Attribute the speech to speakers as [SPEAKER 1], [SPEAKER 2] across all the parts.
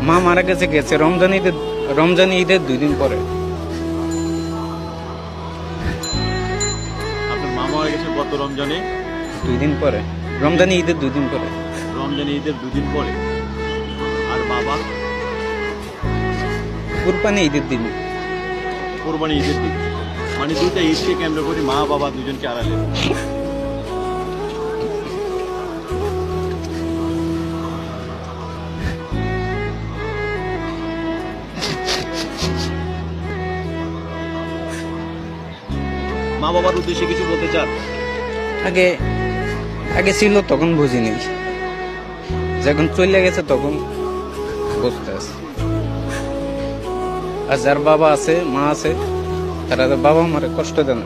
[SPEAKER 1] মা মারা গেছে গেছে রমজান ঈদের 2 দিন পরে।
[SPEAKER 2] আপনার মা মারা গেছে গত রমজানে?
[SPEAKER 1] 2 দিন পরে, রমজান ঈদের 2 দিন পরে।
[SPEAKER 2] রমজানে ঈদের 2 দিন পরে। আর বাবা?
[SPEAKER 1] কুরবানি ঈদের দিন।
[SPEAKER 2] কোরবানি ঈদের দিন। মানে দুইটা ঈদকে কেন্দ্র করে মা বাবা দুজনকে আড়ালে। মা বাবার উদ্দেশ্যে কিছু বলতে চান?
[SPEAKER 1] আগে আগে ছিল তখন বুঝিনি, যখন চলে গেছে তখন বুঝতে আছে। আর যার বাবা আছে মা আছে তারা তো বাবা মারে কষ্ট দেন।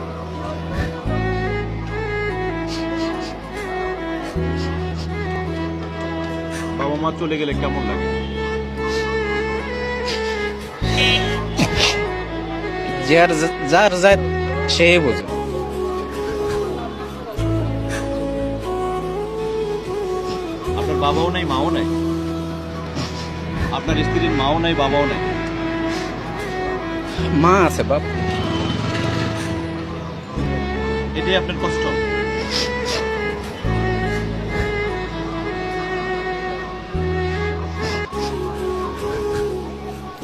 [SPEAKER 2] বাবা মা চলে গেলে কেমন লাগে?
[SPEAKER 1] যার যার যার সে বোঝে।
[SPEAKER 2] আপনার বাবাও নাই মাও নাই? আপনার স্ত্রীর মাও নাই বাবাও নাই?
[SPEAKER 1] মা আছে বাপ।
[SPEAKER 2] এটাই আপনার কষ্ট?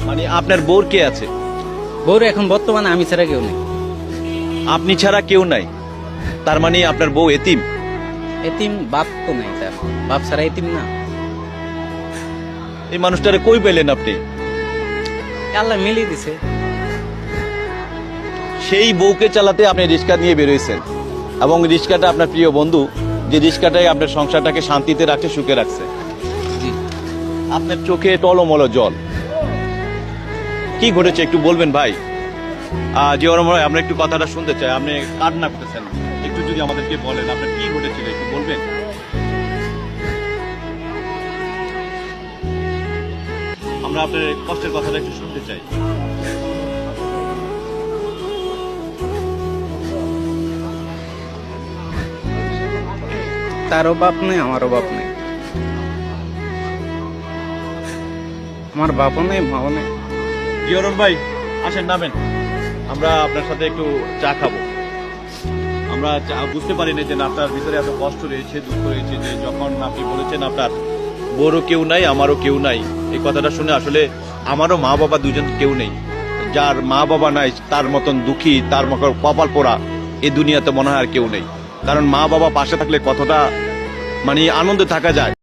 [SPEAKER 2] মানে আপনার বউর কে আছে?
[SPEAKER 1] বউর এখন বর্তমানে আমি ছাড়া কেউ নেই।
[SPEAKER 2] আপনি ছাড়া কেউ নাই, তার মানে আপনার বউ এতিম?
[SPEAKER 1] এতিম বাপ তো নাই, তার বাপ ছাড়া এতিম না।
[SPEAKER 2] এই মানুষটারে কই পেলেন আপনি?
[SPEAKER 1] আল্লাহ মিলিয়ে দিছে।
[SPEAKER 2] সেই বউকে চালাতে আপনি রিক্সা নিয়ে বেরোইছেন, এবং রিক্সাটা আপনার প্রিয় বন্ধু, যে রিক্সাটাই আপনার সংসারটাকে শান্তিতে রাখছে, সুখে রাখছে।
[SPEAKER 1] জি।
[SPEAKER 2] আপনার চোখে টলমল জল। কি ঘটেছে একটু বলবেন ভাই? যে আমরা একটু কথাটা শুনতে চাই। আপনি কান্না করতেছেন, একটু যদি আমাদেরকে বলেন আপনার কি ঘটেছিল একটু বলবেন? আমরা আপনার কষ্টের কথাটা একটু শুনতে চাই।
[SPEAKER 1] তারও বাপ নেই, আমারও বাপ নেই। আমার বাপও নেই, মাও নেই।
[SPEAKER 2] জিয়রন ভাই আসেন, নামেন, আমরা আপনার সাথে একটু চা খাবো। আমরা বুঝতে পারি না যে আপনার ভিতরে এত কষ্ট রয়েছে, দুঃখ রয়েছে, যে যখন আপনি বলেছেন আপনার বড়ও কেউ নাই আমারও কেউ নাই, এই কথাটা শুনে আসলে আমারও মা বাবা দুজন কেউ নেই। যার মা বাবা নাই তার মতন দুঃখী, তার মতন কপাল পোড়া এই দুনিয়াতে মনে হয় আর কেউ নেই। কারণ মা বাবা পাশে থাকলে কতটা মানে আনন্দে থাকা যায়।